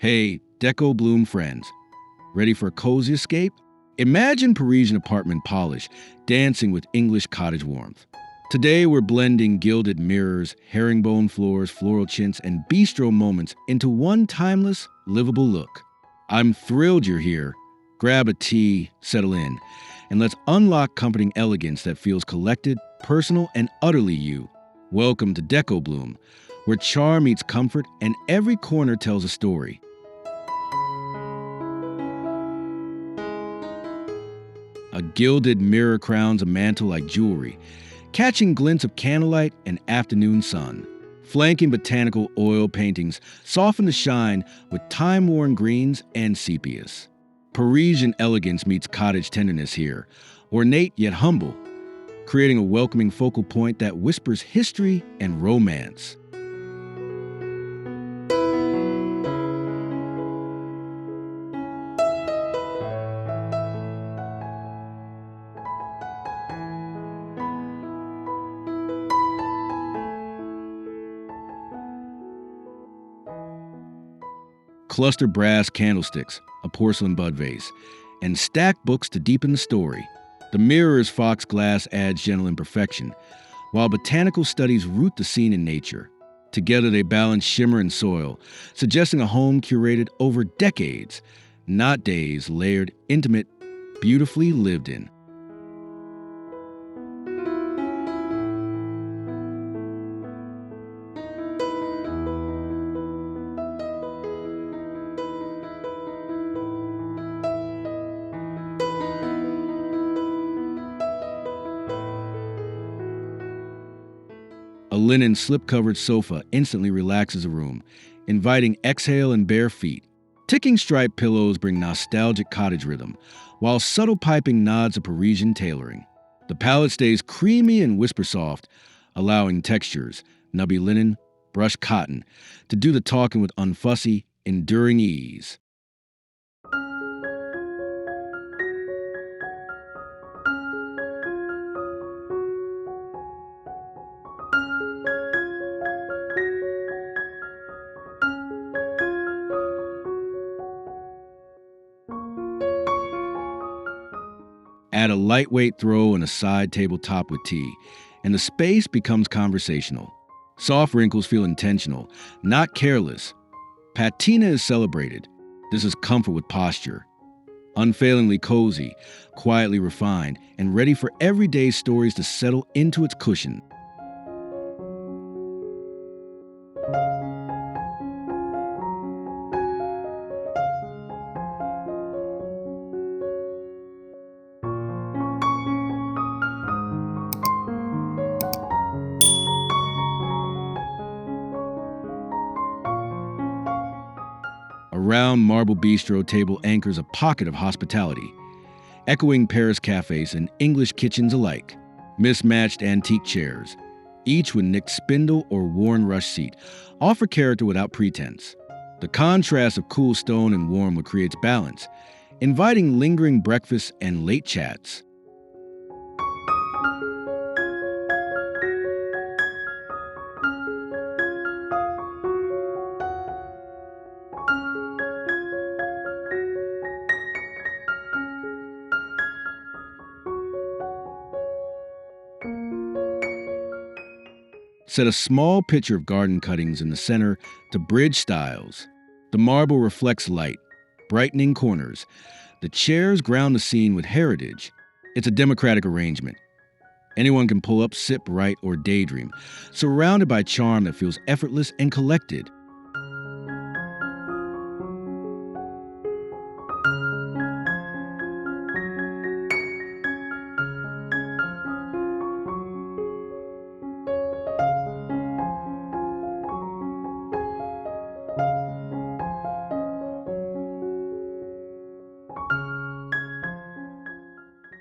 Hey, Decobloom friends, ready for a cozy escape? Imagine Parisian apartment polish dancing with English cottage warmth. Today we're blending gilded mirrors, herringbone floors, floral chintz, and bistro moments into one timeless, livable look. I'm thrilled you're here. Grab a tea, settle in, and let's unlock comforting elegance that feels collected, personal, and utterly you. Welcome to Decobloom, where charm meets comfort and every corner tells a story. A gilded mirror crowns a mantel like jewelry, catching glints of candlelight and afternoon sun. Flanking botanical oil paintings soften the shine with time-worn greens and sepias. Parisian elegance meets cottage tenderness here, ornate yet humble, creating a welcoming focal point that whispers history and romance. Cluster brass candlesticks, a porcelain bud vase, and stacked books to deepen the story. The mirror's fox glass adds gentle imperfection, while botanical studies root the scene in nature. Together they balance shimmer and soil, suggesting a home curated over decades, not days, layered, intimate, beautifully lived in. A linen slip-covered sofa instantly relaxes a room, inviting exhale and bare feet. Ticking striped pillows bring nostalgic cottage rhythm, while subtle piping nods to Parisian tailoring. The palette stays creamy and whisper soft, allowing textures, nubby linen, brushed cotton, to do the talking with unfussy, enduring ease. Add a lightweight throw and a side tabletop with tea, and the space becomes conversational. Soft wrinkles feel intentional, not careless. Patina is celebrated. This is comfort with posture. Unfailingly cozy, quietly refined, and ready for everyday stories to settle into its cushion. A round marble bistro table anchors a pocket of hospitality, echoing Paris cafes and English kitchens alike. Mismatched antique chairs, each with nicked spindle or worn rush seat, offer character without pretense. The contrast of cool stone and warm wood creates balance, inviting lingering breakfasts and late chats. Set a small pitcher of garden cuttings in the center to bridge styles. The marble reflects light, brightening corners. The chairs ground the scene with heritage. It's a democratic arrangement. Anyone can pull up, sip, write, or daydream, surrounded by charm that feels effortless and collected.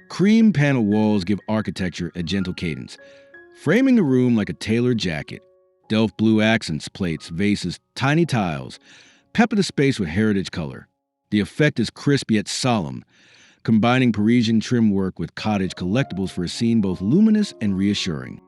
Cream panel walls give architecture a gentle cadence, framing the room like a tailored jacket. Delft-Blue accents, plates, vases, tiny tiles pepper the space with heritage color. The effect is crisp yet solemn, combining Parisian trim work with cottage collectibles for a scene both luminous and reassuring.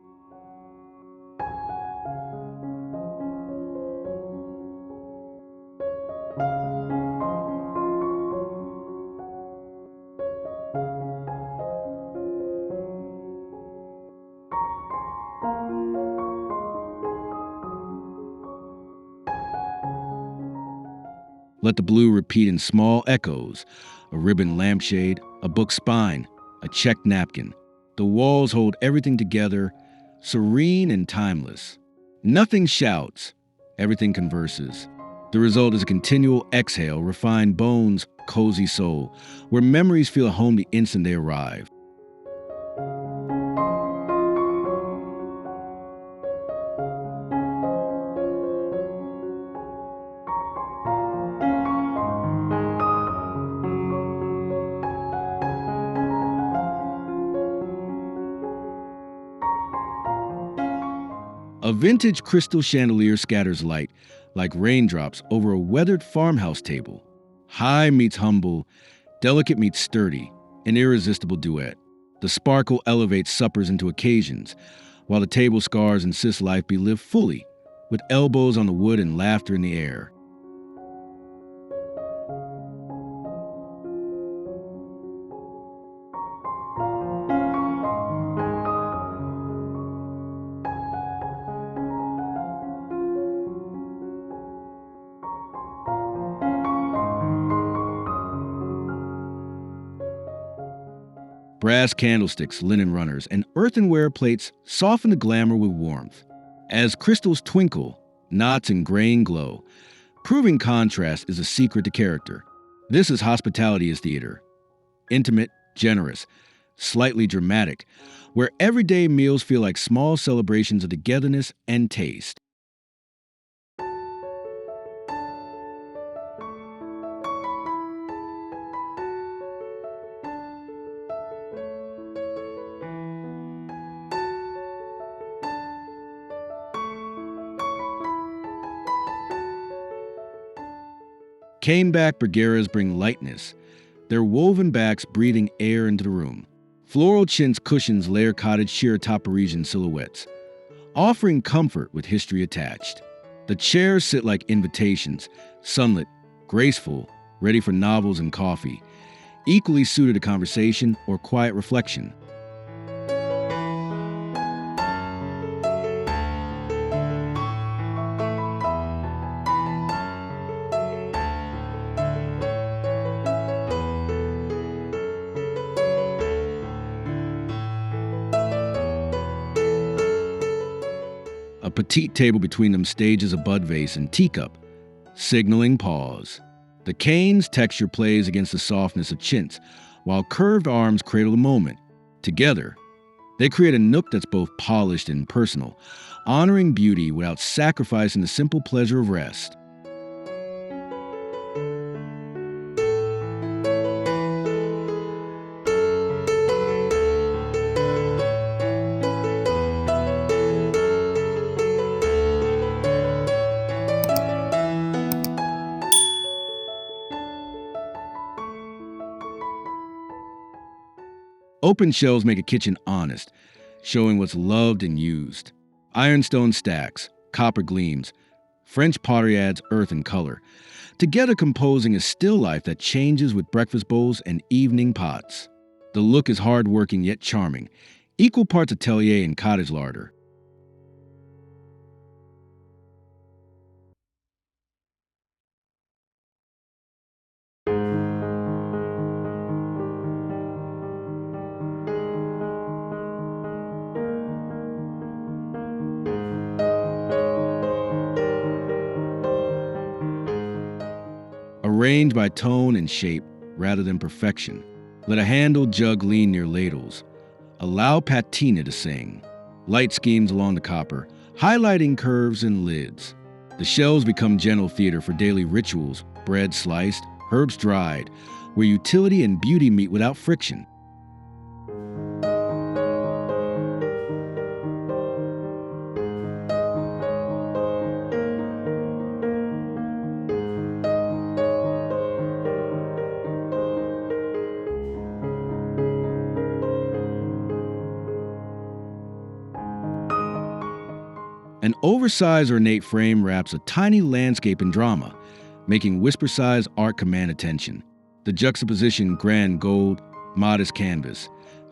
Let the blue repeat in small echoes: a ribbon lampshade, a book spine, a checked napkin. The walls hold everything together, serene and timeless. Nothing shouts, everything converses. The result is a continual exhale, refined bones, cozy soul, where memories feel home the instant they arrive. A vintage crystal chandelier scatters light like raindrops over a weathered farmhouse table. High meets humble, delicate meets sturdy, an irresistible duet. The sparkle elevates suppers into occasions, while the table scars insist life be lived fully, with elbows on the wood and laughter in the air. Brass candlesticks, linen runners, and earthenware plates soften the glamour with warmth. As crystals twinkle, knots and grain glow, proving contrast is a secret to character. This is hospitality as theater. Intimate, generous, slightly dramatic, where everyday meals feel like small celebrations of togetherness and taste. Caneback bergeras bring lightness, their woven backs breathing air into the room. Floral chintz cushions layer cottage sheer atop Parisian silhouettes, offering comfort with history attached. The chairs sit like invitations, sunlit, graceful, ready for novels and coffee, equally suited to conversation or quiet reflection. A petite table between them stages a bud vase and teacup, signaling pause. The cane's texture plays against the softness of chintz, while curved arms cradle the moment. Together, they create a nook that's both polished and personal, honoring beauty without sacrificing the simple pleasure of rest. Open shelves make a kitchen honest, showing what's loved and used. Ironstone stacks, copper gleams, French pottery adds earth and color, together composing a still life that changes with breakfast bowls and evening pots. The look is hardworking yet charming, equal parts atelier and cottage larder. Arranged by tone and shape rather than perfection. Let a handled jug lean near ladles. Allow patina to sing. Light schemes along the copper, highlighting curves and lids. The shelves become gentle theater for daily rituals, bread sliced, herbs dried, where utility and beauty meet without friction. An oversized ornate frame wraps a tiny landscape in drama, making whisper-sized art command attention. The juxtaposition grand gold, modest canvas,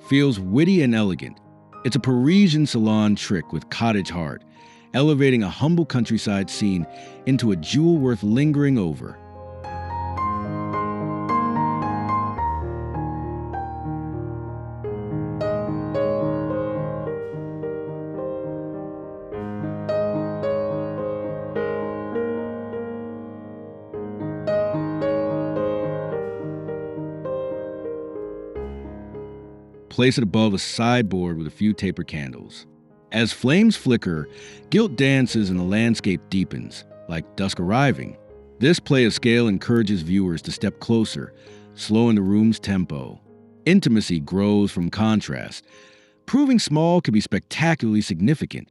feels witty and elegant, It's a Parisian salon trick with cottage heart, elevating a humble countryside scene into a jewel worth lingering over. Place it above a sideboard with a few taper candles. As flames flicker, gilt dances and the landscape deepens, like dusk arriving. This play of scale encourages viewers to step closer, slowing the room's tempo. Intimacy grows from contrast. Proving small can be spectacularly significant.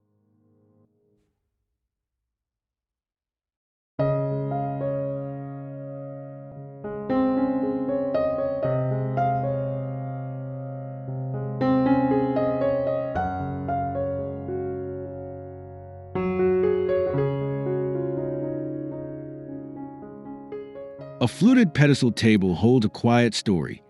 A fluted pedestal table holds a quiet story.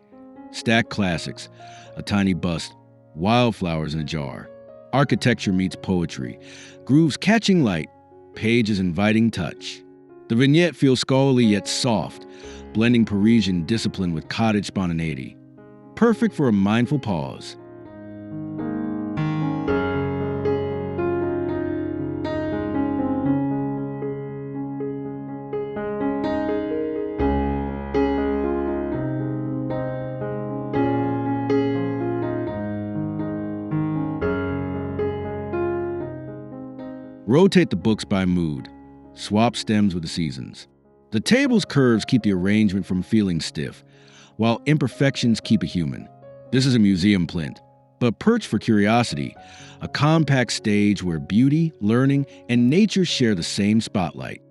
Stacked classics, a tiny bust, wildflowers in a jar. Architecture meets poetry, grooves catching light, pages inviting touch. The vignette feels scholarly yet soft, blending Parisian discipline with cottage spontaneity. Perfect for a mindful pause. Rotate the books by mood. Swap stems with the seasons. The table's curves keep the arrangement from feeling stiff, while imperfections keep it human. This is a museum plinth, but perched for curiosity, a compact stage where beauty, learning, and nature share the same spotlight.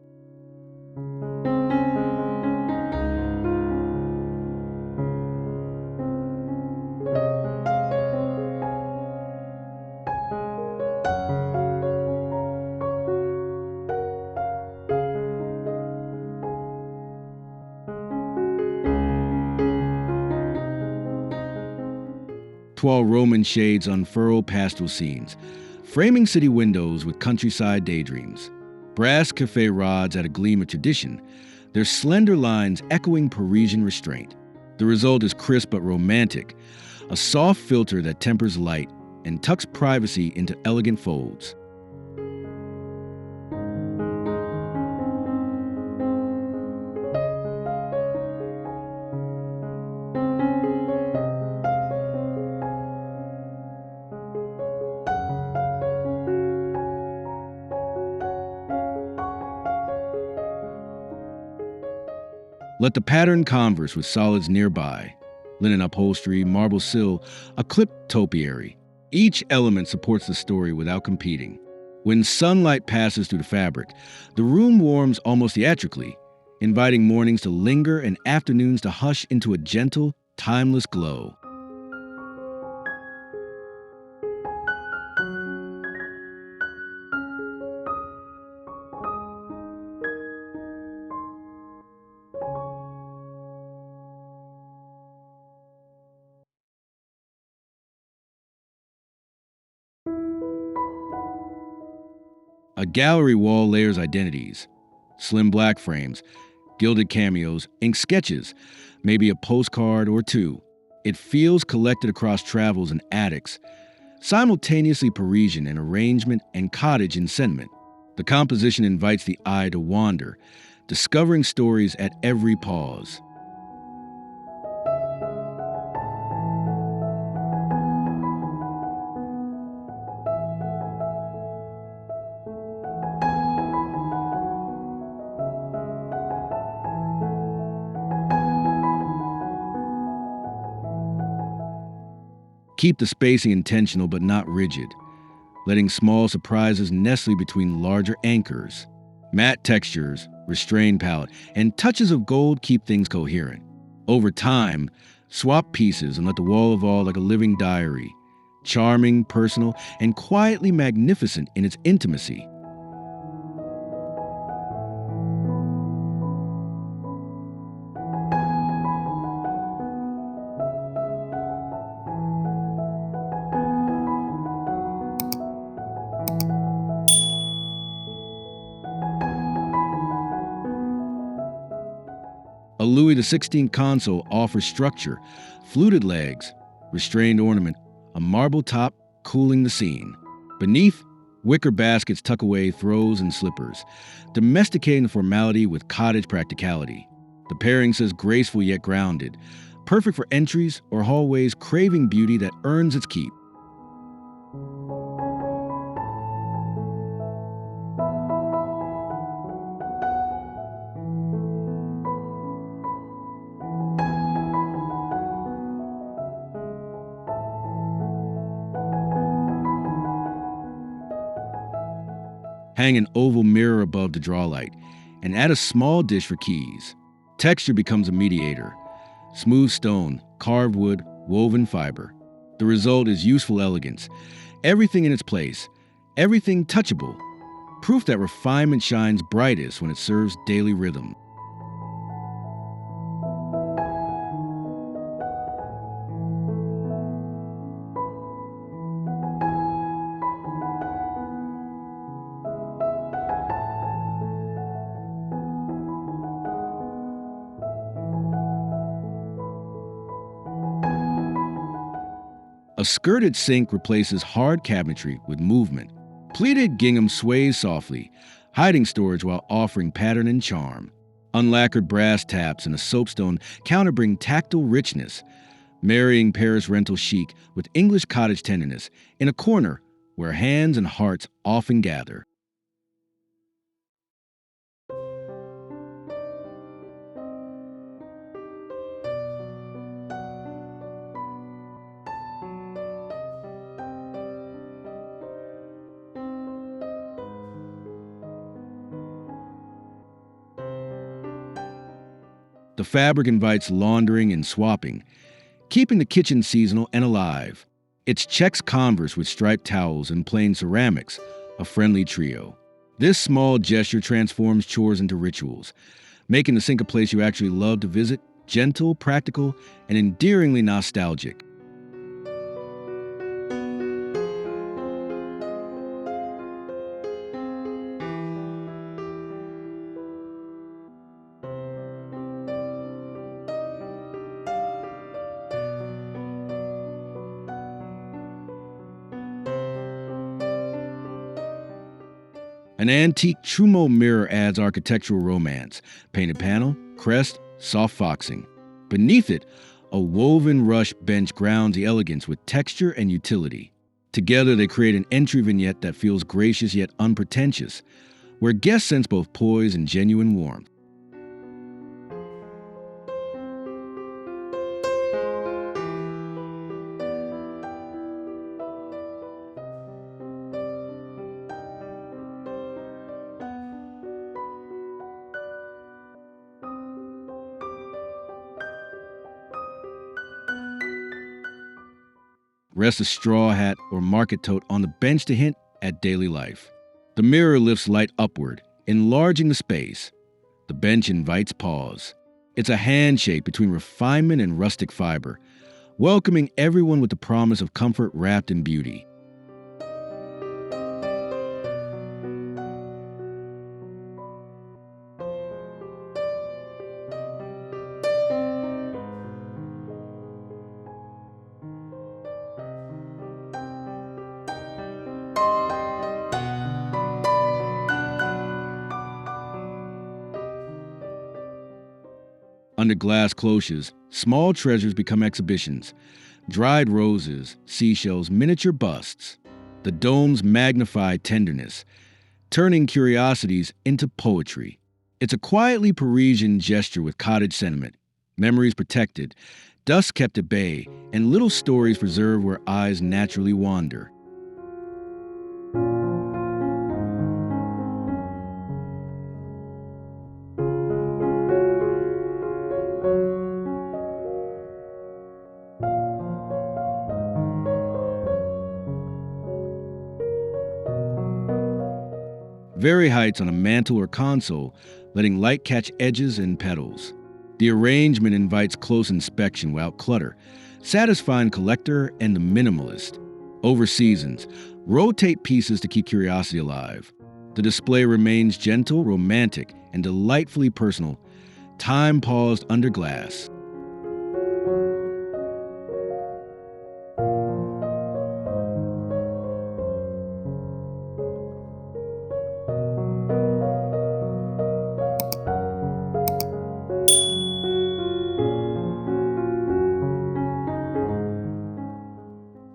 12 Roman shades unfurl pastel scenes, framing city windows with countryside daydreams. Brass cafe rods add a gleam of tradition, their slender lines echoing Parisian restraint. The result is crisp but romantic, a soft filter that tempers light and tucks privacy into elegant folds. Let the pattern converse with solids nearby. Linen upholstery, marble sill, a clipped topiary. Each element supports the story without competing. When sunlight passes through the fabric, the room warms almost theatrically, inviting mornings to linger and afternoons to hush into a gentle, timeless glow. A gallery wall layers identities. Slim black frames, gilded cameos, ink sketches, maybe a postcard or two. It feels collected across travels and attics, simultaneously Parisian in arrangement and cottage in sentiment. The composition invites the eye to wander, discovering stories at every pause. Keep the spacing intentional but not rigid, letting small surprises nestle between larger anchors. Matte textures, restrained palette, and touches of gold keep things coherent. Over time, swap pieces and let the wall evolve like a living diary, charming, personal, and quietly magnificent in its intimacy. A Louis XVI console offers structure, fluted legs, restrained ornament, a marble top cooling the scene. Beneath, wicker baskets tuck away throws and slippers, domesticating the formality with cottage practicality. The pairing says graceful yet grounded, perfect for entries or hallways craving beauty that earns its keep. Hang an oval mirror above the drawlight, and add a small dish for keys. Texture becomes a mediator. Smooth stone, carved wood, woven fiber. The result is useful elegance. Everything in its place. Everything touchable. Proof that refinement shines brightest when it serves daily rhythm. A skirted sink replaces hard cabinetry with movement. Pleated gingham sways softly, hiding storage while offering pattern and charm. Unlacquered brass taps and a soapstone counter bring tactile richness, marrying Paris rental chic with English cottage tenderness in a corner where hands and hearts often gather. The fabric invites laundering and swapping, keeping the kitchen seasonal and alive. It's checks Converse with striped towels and plain ceramics, a friendly trio. This small gesture transforms chores into rituals, making the sink a place you actually love to visit, gentle, practical, and endearingly nostalgic. An antique Trumeau mirror adds architectural romance, painted panel, crest, soft foxing. Beneath it, a woven rush bench grounds the elegance with texture and utility. Together, they create an entry vignette that feels gracious yet unpretentious, where guests sense both poise and genuine warmth. Rest a straw hat or market tote on the bench to hint at daily life. The mirror lifts light upward, enlarging the space. The bench invites pause. It's a handshake between refinement and rustic fiber, welcoming everyone with the promise of comfort wrapped in beauty. Under glass cloches, small treasures become exhibitions. Dried roses, seashells, miniature busts. The domes magnify tenderness, turning curiosities into poetry. It's a quietly Parisian gesture with cottage sentiment, memories protected, dust kept at bay, and little stories preserved where eyes naturally wander. Vary heights on a mantel or console, letting light catch edges and petals. The arrangement invites close inspection without clutter, satisfying collector and the minimalist. Over seasons, rotate pieces to keep curiosity alive. The display remains gentle, romantic, and delightfully personal, Time paused under glass.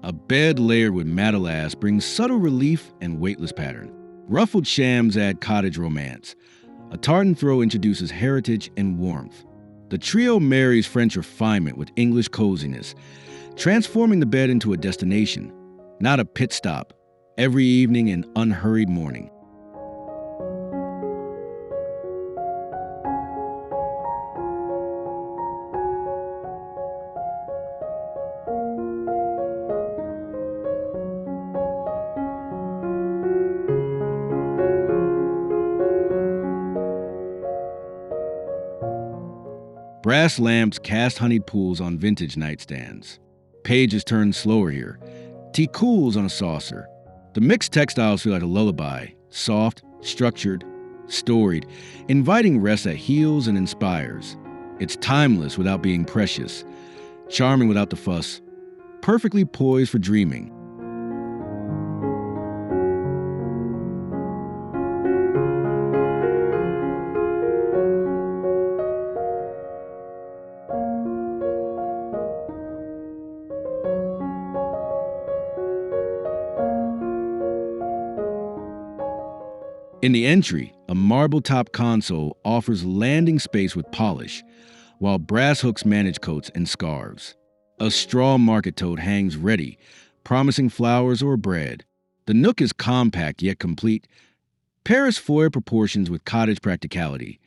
A bed layered with matelass brings subtle relief and weightless pattern. Ruffled shams add cottage romance. A tartan throw introduces heritage and warmth. The trio marries French refinement with English coziness, transforming the bed into a destination, not a pit stop, every evening and unhurried morning. Brass lamps cast honeyed pools on vintage nightstands. Pages turn slower here. Tea cools on a saucer. The mixed textiles feel like a lullaby, soft, structured, storied, inviting rest that heals and inspires. It's timeless without being precious, charming without the fuss, perfectly poised for dreaming. In the entry, a marble-top console offers landing space with polish, while brass hooks manage coats and scarves. A straw market tote hangs ready, promising flowers or bread. The nook is compact yet complete. Paris foyer proportions with cottage practicality,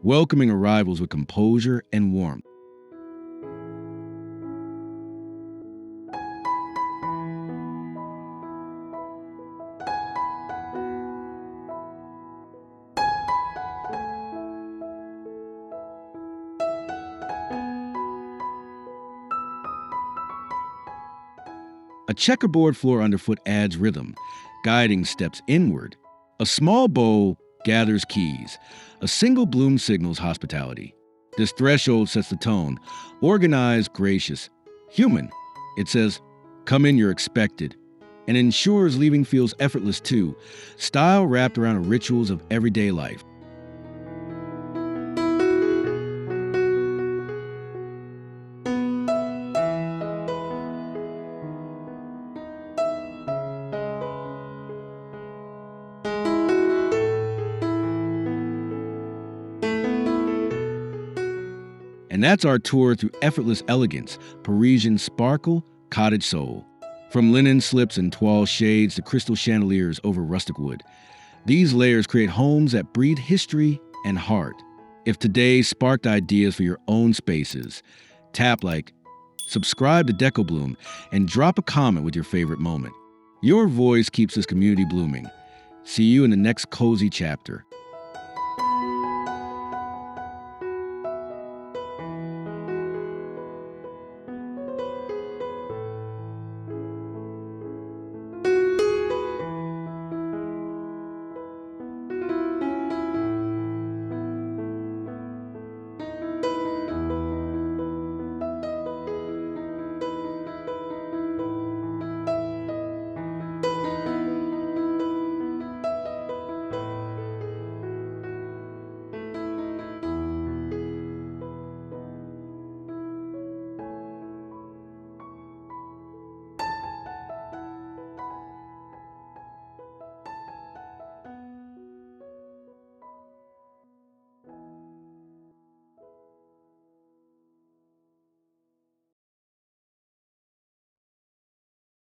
welcoming arrivals with composure and warmth. A checkerboard floor underfoot adds rhythm, guiding steps inward. A small bowl gathers keys. A single bloom signals hospitality. This threshold sets the tone, organized, gracious, human. It says, "Come in, you're expected," and ensures leaving feels effortless too, style wrapped around rituals of everyday life. And that's our tour through effortless elegance, Parisian sparkle, cottage soul. From linen slips and toile shades to crystal chandeliers over rustic wood. These layers create homes that breathe history and heart. If today sparked ideas for your own spaces, tap like, subscribe to Decobloom, and drop a comment with your favorite moment. Your voice keeps this community blooming. See you in the next cozy chapter.